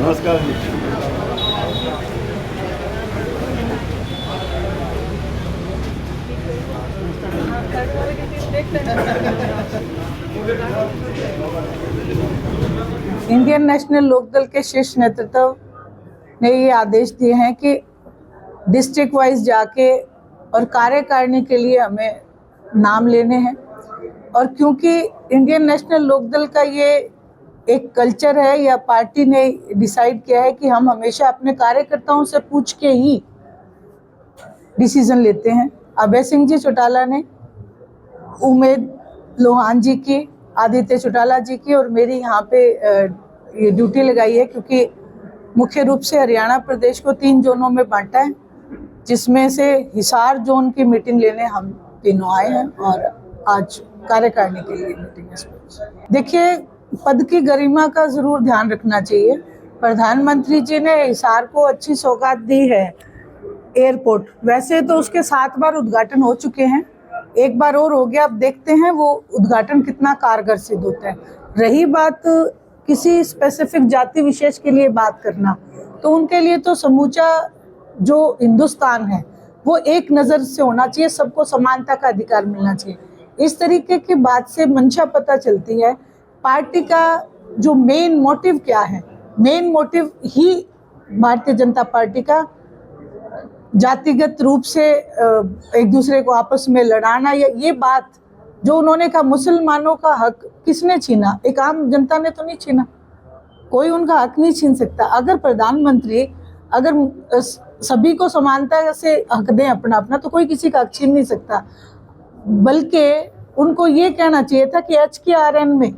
नमस्कार। Indian national Lokdal के शीर्ष नेतृत्व ने ये आदेश दिए हैं कि डिस्ट्रिक्ट वाइज जाके और कार्यकारिणी के लिए हमें नाम लेने हैं। और क्योंकि इंडियन नेशनल लोकदल का ये एक कल्चर है या पार्टी ने डिसाइड किया है कि हम हमेशा अपने कार्यकर्ताओं से पूछ के ही डिसीजन लेते हैं। अभय सिंह जी चौटाला ने उमेद लोहान जी की, आदित्य चौटाला जी की और मेरी यहाँ पे ये ड्यूटी लगाई है, क्योंकि मुख्य रूप से हरियाणा प्रदेश को 3 जोनों में बांटा है, जिसमें से हिसार जोन की मीटिंग लेने हम तीनों आए हैं और आज कार्यकारिणी के लिए मीटिंग है। देखिए, पद की गरिमा का जरूर ध्यान रखना चाहिए। प्रधानमंत्री जी ने हिसार को अच्छी सौगात दी है, एयरपोर्ट। वैसे तो उसके 7 बार उद्घाटन हो चुके हैं, एक बार और हो गया। अब देखते हैं वो उद्घाटन कितना कारगर सिद्ध होता है। रही बात किसी स्पेसिफिक जाति विशेष के लिए बात करना, तो उनके लिए तो समूचा जो हिंदुस्तान है वो एक नज़र से होना चाहिए, सबको समानता का अधिकार मिलना चाहिए। इस तरीके की बात से मंशा पता चलती है पार्टी का जो मेन मोटिव क्या है। मेन मोटिव ही भारतीय जनता पार्टी का जातिगत रूप से एक दूसरे को आपस में लड़ाना, या ये बात जो उन्होंने कहा मुसलमानों का हक किसने छीना? एक आम जनता ने तो नहीं छीना, कोई उनका हक नहीं छीन सकता। अगर प्रधानमंत्री अगर सभी को समानता से हक दें अपना अपना, तो कोई किसी का हक छीन नहीं सकता। बल्कि उनको ये कहना चाहिए था कि HKRN में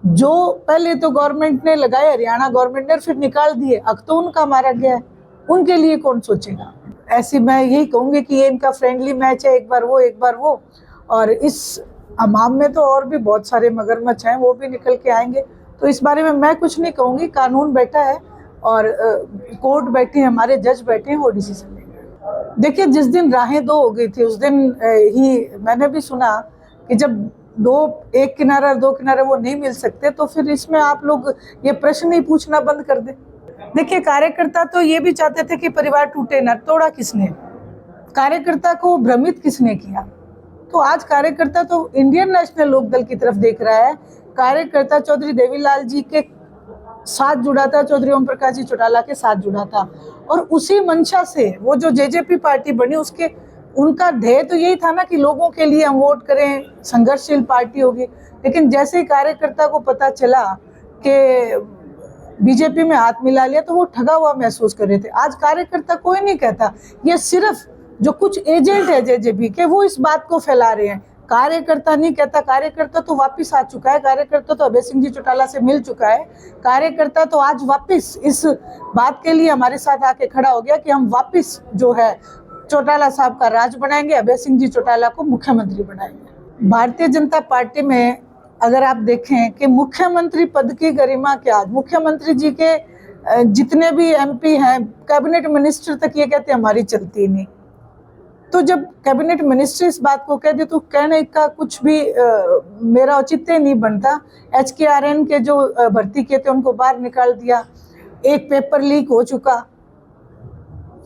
जो पहले तो गवर्नमेंट ने लगाए, हरियाणा गवर्नमेंट ने, फिर निकाल दिए, हक तो उनका मारा गया है, उनके लिए कौन सोचेगा? ऐसी मैं यही कहूँगी कि ये इनका फ्रेंडली मैच है, एक बार वो एक बार वो। और इस हमाम में तो और भी बहुत सारे मगरमच्छ हैं, वो भी निकल के आएंगे। तो इस बारे में मैं कुछ नहीं कहूँगी, कानून बैठा है और कोर्ट बैठे हैं, हमारे जज बैठे हैं, वो डिसीजन लेंगे। देखिए, जिस दिन राहें 2 हो गई थी उस दिन ही मैंने भी सुना कि जब एक किनारा और 2 किनारे वो नहीं मिल सकते, तो फिर इसमें आप लोग ये प्रश्न ही पूछना बंद कर दें। देखिए, कार्यकर्ता तो ये भी चाहते थे कि परिवार टूटे ना, तोड़ा किसने? कार्यकर्ता को भ्रमित किसने किया? तो आज कार्यकर्ता तो इंडियन नेशनल लोकदल की तरफ देख रहा है। कार्यकर्ता चौधरी देवीलाल जी के साथ जुड़ा था, चौधरी ओम प्रकाश जी चौटाला के साथ जुड़ा था, और उसी मंशा से वो जो JJP पार्टी बनी, उसके उनका ध्येय तो यही था ना कि लोगों के लिए हम वोट करें, संघर्षशील पार्टी होगी। लेकिन जैसे ही कार्यकर्ता को पता चला कि बीजेपी में हाथ मिला लिया, तो वो ठगा हुआ महसूस कर रहे थे। आज कार्यकर्ता कोई नहीं कहता, ये सिर्फ जो कुछ एजेंट है JJP के, वो इस बात को फैला रहे हैं। कार्यकर्ता नहीं कहता, कार्यकर्ता तो वापस आ चुका है, कार्यकर्ता तो अभय सिंह जी चौटाला से मिल चुका है। कार्यकर्ता तो आज वापस इस बात के लिए हमारे साथ आके खड़ा हो गया कि हम वापस जो है चौटाला साहब का राज बनाएंगे, अभय सिंह जी चौटाला को मुख्यमंत्री बनाएंगे। भारतीय जनता पार्टी में अगर आप देखें कि मुख्यमंत्री पद की गरिमा क्या, मुख्यमंत्री जी के जितने भी MP हैं, कैबिनेट मिनिस्टर तक ये कहते हमारी चलती नहीं। तो जब कैबिनेट मिनिस्टर इस बात को कहते तो कहने का कुछ भी मेरा औचित्य नहीं बनता। HKRN के जो भर्ती किए थे उनको बाहर निकाल दिया, एक पेपर लीक हो चुका।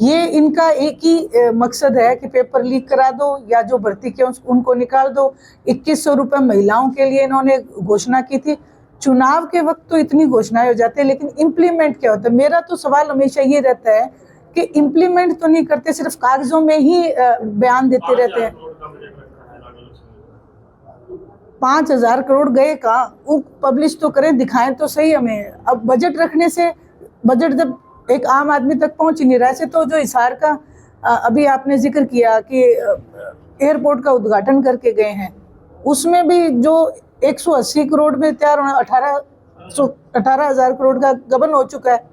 ये इनका एक ही मकसद है कि पेपर लीक करा दो या जो भर्ती किए उनको निकाल दो। 2100 रुपये महिलाओं के लिए इन्होंने घोषणा की थी। चुनाव के वक्त तो इतनी घोषणाएं हो जाती है, लेकिन इम्प्लीमेंट क्या होता है? मेरा तो सवाल हमेशा ये रहता है कि इम्प्लीमेंट तो नहीं करते, सिर्फ कागजों में ही बयान देते रहते हैं। 5000 करोड़ गए कहाँ? वो पब्लिश तो करें, दिखाएं तो सही हमें। अब बजट रखने से बजट जब एक आम आदमी तक पहुंच ही नहीं रहा है। तो जो हिसार का अभी आपने जिक्र किया कि एयरपोर्ट का उद्घाटन करके गए हैं, उसमें भी जो 180 करोड़ में तैयार होना, 18,000 करोड़ का गबन हो चुका है।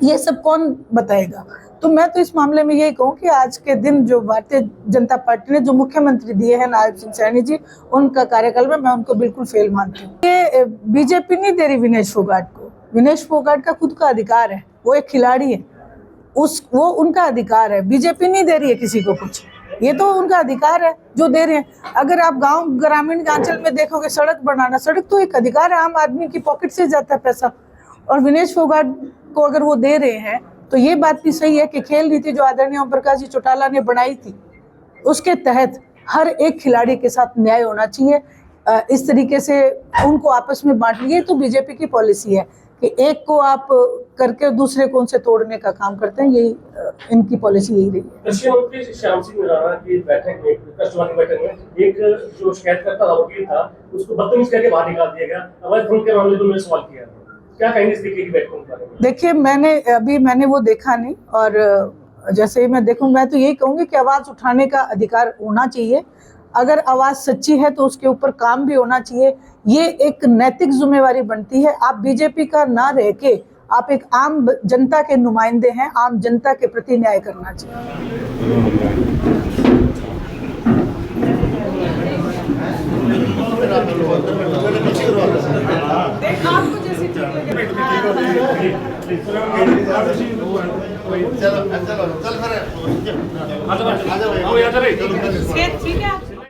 ये सब कौन बताएगा? तो मैं तो इस मामले में यही कहूँ कि आज के दिन जो भारतीय जनता पार्टी ने जो मुख्यमंत्री दिए हैं नायब सिंह सैनी जी, उनका कार्यकाल में मैं उनको बिल्कुल फेल मानती हूँ। ये बीजेपी नहीं दे रही विनेश फोगाट को। विनेश फोगाट का खुद का अधिकार है, वो एक खिलाड़ी है, वो उनका अधिकार है। बीजेपी नहीं दे रही है किसी को कुछ, ये तो उनका अधिकार है जो दे रहे हैं। अगर आप गांव ग्रामीण अंचल में देखोगे, सड़क बनाना, सड़क तो एक अधिकार है, आम आदमी की पॉकेट से जाता है पैसा। और विनेश फोगाट को अगर वो दे रहे हैं तो ये बात भी सही है कि खेल नीति जो आदरणीय ओम प्रकाश जी चौटाला ने बनाई थी उसके तहत हर एक खिलाड़ी के साथ न्याय होना चाहिए। इस तरीके से उनको आपस में बांट लिए तो बीजेपी की पॉलिसी है कि एक को आप करके दूसरे को उनसे तोड़ने का काम करते हैं, यही इनकी पॉलिसी यही रही है। कृषि मंत्री श्याम सिंह राणा की बैठक में, ट्रस्ट की बैठक में एक जो शिकायतकर्ता वकील था उसको बदतमीज करके बाहर निकाल दिया गया। अवैध धन के मामले में मैंने सवाल किया, क्या कहेंगे इस तरीके की बैठकों के बारे में? देखिए मैंने वो देखा नहीं, और जैसे ही मैं देखूं मैं तो यही कहूंगी कि आवाज उठाने का अधिकार होना चाहिए। अगर आवाज सच्ची है तो उसके ऊपर काम भी होना चाहिए। ये एक नैतिक जिम्मेवारी बनती है। आप बीजेपी का ना रह के आप एक आम जनता के नुमाइंदे हैं, आम जनता के प्रति न्याय करना चाहिए। आपको जैसे चल फिर ठीक है।